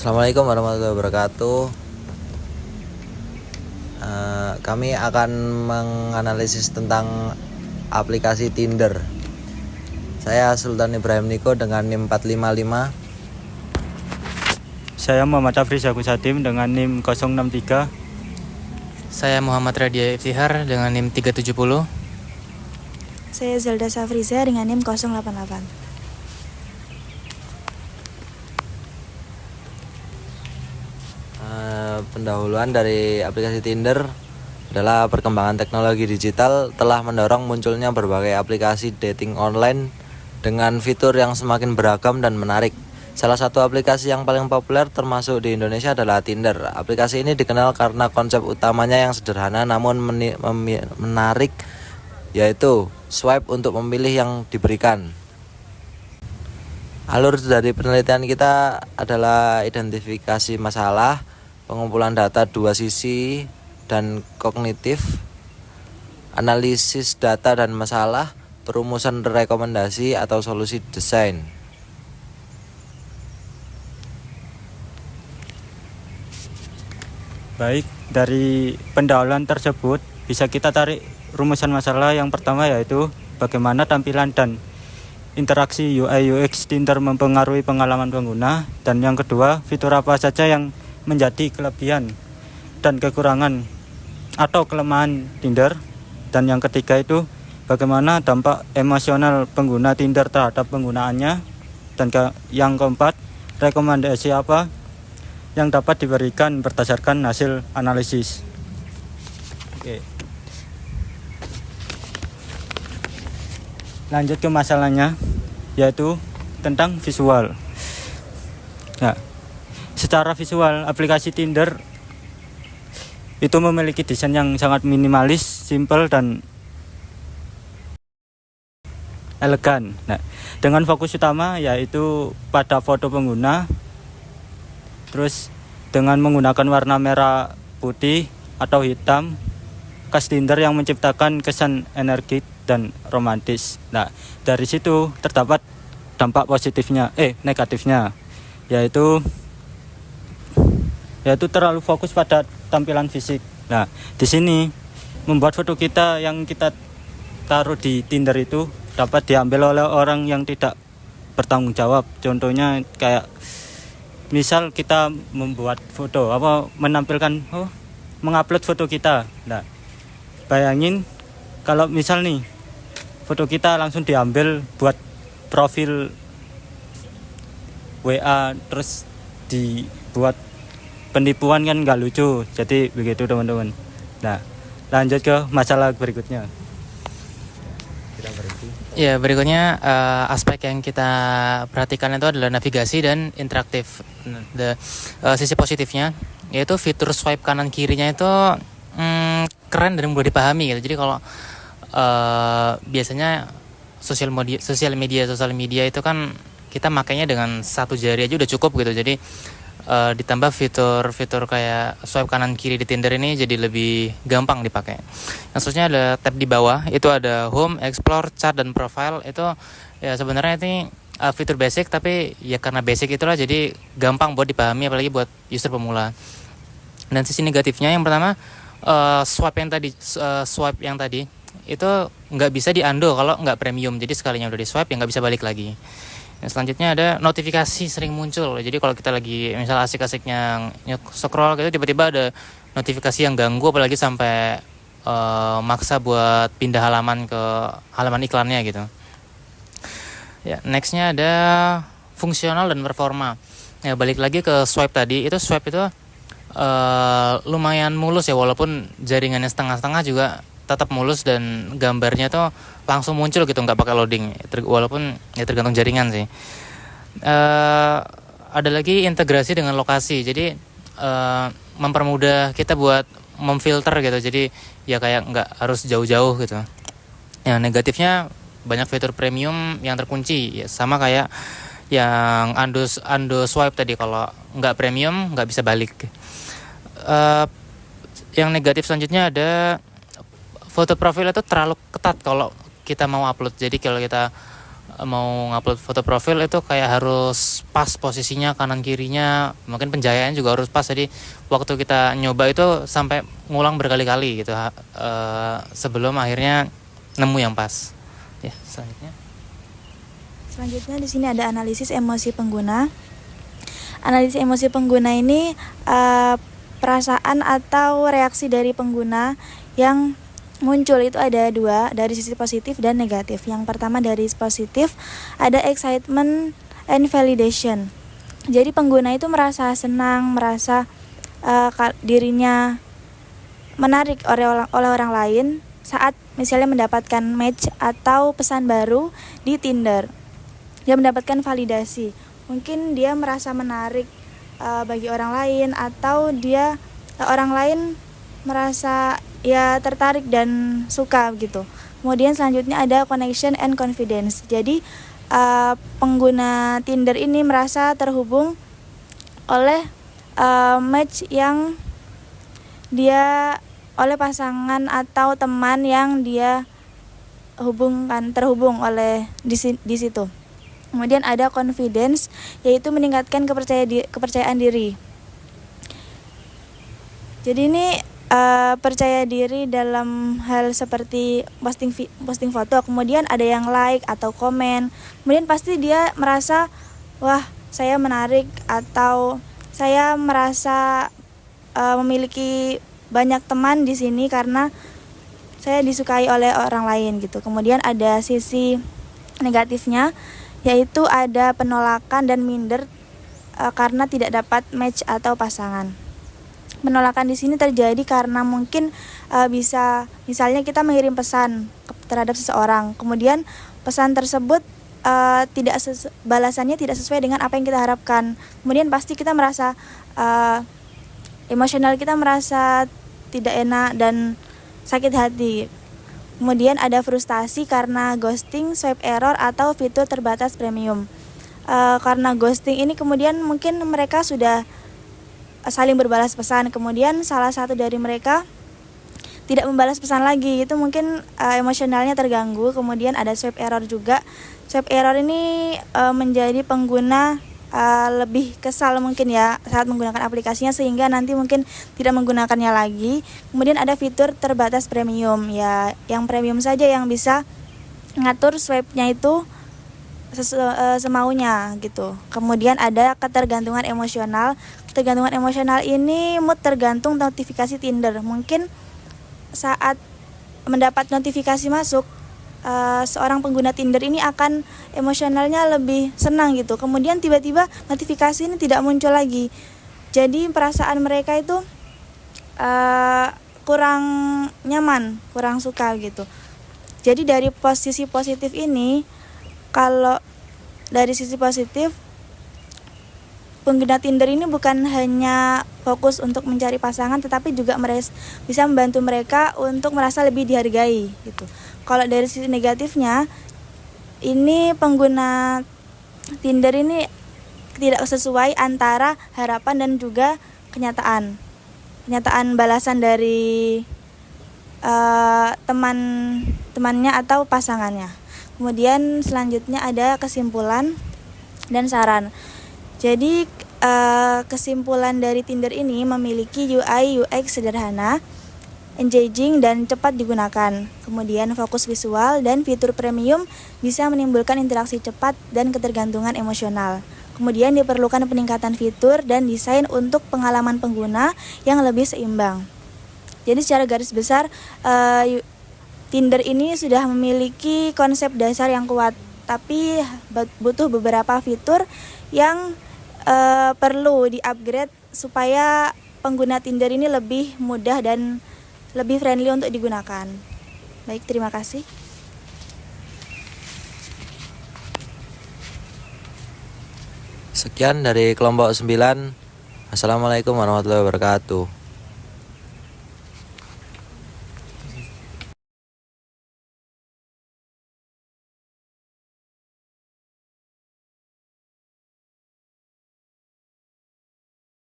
Assalamualaikum warahmatullahi wabarakatuh. Kami akan menganalisis tentang aplikasi Tinder. Saya Sultan Ibrahim Niko dengan NIM 455. Saya Muhammad Afrizah Kusatim dengan NIM 063. Saya Muhammad Radia Iftihar dengan NIM 370. Saya Zelda Safriza dengan NIM 088. Pendahuluan dari aplikasi Tinder adalah perkembangan teknologi digital telah mendorong munculnya berbagai aplikasi dating online dengan fitur yang semakin beragam dan menarik. Salah satu aplikasi yang paling populer termasuk di Indonesia adalah Tinder. Aplikasi ini dikenal karena konsep utamanya yang sederhana namun menarik, yaitu swipe untuk memilih yang diberikan. Alur dari penelitian kita adalah identifikasi masalah, pengumpulan data dua sisi dan kognitif, analisis data dan masalah, perumusan rekomendasi atau solusi desain. Baik, dari pendahuluan tersebut bisa kita tarik rumusan masalah yang pertama, yaitu bagaimana tampilan dan interaksi UI UX Tinder mempengaruhi pengalaman pengguna, dan yang kedua, fitur apa saja yang menjadi kelebihan dan kekurangan atau kelemahan Tinder, dan yang ketiga itu bagaimana dampak emosional pengguna Tinder terhadap penggunaannya, dan yang keempat, rekomendasi apa yang dapat diberikan berdasarkan hasil analisis. Oke. Lanjut ke masalahnya, yaitu tentang visual. Nah, secara visual, aplikasi Tinder itu memiliki desain yang sangat minimalis, simple, dan elegan. Nah, dengan fokus utama yaitu pada foto pengguna, terus dengan menggunakan warna merah, putih, atau hitam, khas Tinder yang menciptakan kesan energik dan romantis. Nah, dari situ terdapat dampak negatifnya, yaitu terlalu fokus pada tampilan fisik. Nah, di sini membuat foto kita yang kita taruh di Tinder itu dapat diambil oleh orang yang tidak bertanggung jawab. Contohnya kayak misal kita membuat foto mengupload foto kita. Nah, bayangin kalau misal nih foto kita langsung diambil buat profil WA terus dibuat penipuan, kan nggak lucu. Jadi begitu teman-teman. Nah, lanjut ke masalah berikutnya. Kita berhenti. Ya, berikutnya aspek yang kita perhatikan itu adalah navigasi dan interaktif. Sisi positifnya yaitu fitur swipe kanan kirinya itu keren dan mudah dipahami gitu. Jadi kalau biasanya sosial media itu kan kita makainya dengan satu jari aja udah cukup gitu. Jadi ditambah fitur kayak swipe kanan kiri di Tinder ini jadi lebih gampang dipakai. Maksudnya ada tab di bawah, itu ada home, explore, chat, dan profile. Itu ya sebenarnya ini fitur basic, tapi ya karena basic itulah jadi gampang buat dipahami apalagi buat user pemula. Dan sisi negatifnya yang pertama, swipe yang tadi itu nggak bisa di-undo kalau nggak premium. Jadi sekalinya udah di swipe ya nggak bisa balik lagi. Yang selanjutnya ada notifikasi sering muncul. Jadi kalau kita lagi misal asik-asiknya scroll gitu, tiba-tiba ada notifikasi yang ganggu, apalagi sampai maksa buat pindah halaman ke halaman iklannya gitu. Ya, nextnya ada fungsional dan performa. Ya, balik lagi ke swipe tadi, itu swipe itu lumayan mulus ya, walaupun jaringannya setengah-setengah juga tetap mulus dan gambarnya tuh langsung muncul gitu, nggak pakai loading, walaupun ya tergantung jaringan sih. Ada lagi integrasi dengan lokasi, jadi mempermudah kita buat memfilter gitu, jadi ya kayak nggak harus jauh-jauh gitu. Ya, negatifnya banyak fitur premium yang terkunci, ya sama kayak yang undo swipe tadi, kalau nggak premium nggak bisa balik. Yang negatif selanjutnya ada foto profil itu terlalu ketat kalau kita mau upload. Jadi kalau kita mau ngupload foto profil itu kayak harus pas posisinya, kanan kirinya, mungkin penjahayaan juga harus pas. Jadi waktu kita nyoba itu sampai ngulang berkali-kali gitu sebelum akhirnya nemu yang pas. Ya, Selanjutnya di sini ada analisis emosi pengguna. Analisis emosi pengguna ini perasaan atau reaksi dari pengguna yang muncul itu ada dua, dari sisi positif dan negatif. Yang pertama dari positif ada excitement and validation. Jadi pengguna itu merasa senang, merasa dirinya menarik oleh orang lain saat misalnya mendapatkan match atau pesan baru di Tinder. Dia mendapatkan validasi. Mungkin dia merasa menarik bagi orang lain, atau orang lain merasa ya tertarik dan suka gitu. Kemudian selanjutnya ada connection and confidence. Jadi pengguna Tinder ini merasa terhubung oleh match yang dia oleh pasangan atau teman yang dia terhubung oleh di situ. Kemudian ada confidence, yaitu meningkatkan kepercayaan diri. Jadi ini percaya diri dalam hal seperti posting foto, kemudian ada yang like atau komen, kemudian pasti dia merasa wah saya menarik, atau saya merasa memiliki banyak teman di sini karena saya disukai oleh orang lain gitu. Kemudian ada sisi negatifnya, yaitu ada penolakan dan minder karena tidak dapat match atau pasangan. Penolakan di sini terjadi karena mungkin misalnya kita mengirim pesan terhadap seseorang, kemudian pesan tersebut balasannya tidak sesuai dengan apa yang kita harapkan. Kemudian pasti kita merasa emosional, kita merasa tidak enak dan sakit hati. Kemudian ada frustasi karena ghosting, swipe error, atau fitur terbatas premium. Karena ghosting ini kemudian mungkin mereka sudah saling berbalas pesan, kemudian salah satu dari mereka tidak membalas pesan lagi, itu mungkin emosionalnya terganggu. Kemudian ada swipe error juga. Swipe error ini menjadi pengguna lebih kesal mungkin ya saat menggunakan aplikasinya, sehingga nanti mungkin tidak menggunakannya lagi. Kemudian ada fitur terbatas premium, ya yang premium saja yang bisa ngatur swipe-nya itu semaunya gitu. Kemudian ada ketergantungan emosional. Ketergantungan emosional ini mood tergantung notifikasi Tinder. Mungkin saat mendapat notifikasi masuk, seorang pengguna Tinder ini akan emosionalnya lebih senang gitu. Kemudian tiba-tiba notifikasi ini tidak muncul lagi. Jadi perasaan mereka itu kurang nyaman, kurang suka gitu. Jadi dari posisi positif ini, kalau dari sisi positif, pengguna Tinder ini bukan hanya fokus untuk mencari pasangan, tetapi juga bisa membantu mereka untuk merasa lebih dihargai gitu. Kalau dari sisi negatifnya, ini pengguna Tinder ini tidak sesuai antara harapan dan juga kenyataan balasan dari temannya atau pasangannya. Kemudian selanjutnya ada kesimpulan dan saran. Jadi kesimpulan dari Tinder ini memiliki UI UX sederhana, engaging dan cepat digunakan. Kemudian fokus visual dan fitur premium bisa menimbulkan interaksi cepat dan ketergantungan emosional. Kemudian diperlukan peningkatan fitur dan desain untuk pengalaman pengguna yang lebih seimbang. Jadi secara garis besar Tinder ini sudah memiliki konsep dasar yang kuat, tapi butuh beberapa fitur yang perlu di-upgrade supaya pengguna Tinder ini lebih mudah dan lebih friendly untuk digunakan. Baik, terima kasih. Sekian dari kelompok 9. Assalamualaikum warahmatullahi wabarakatuh.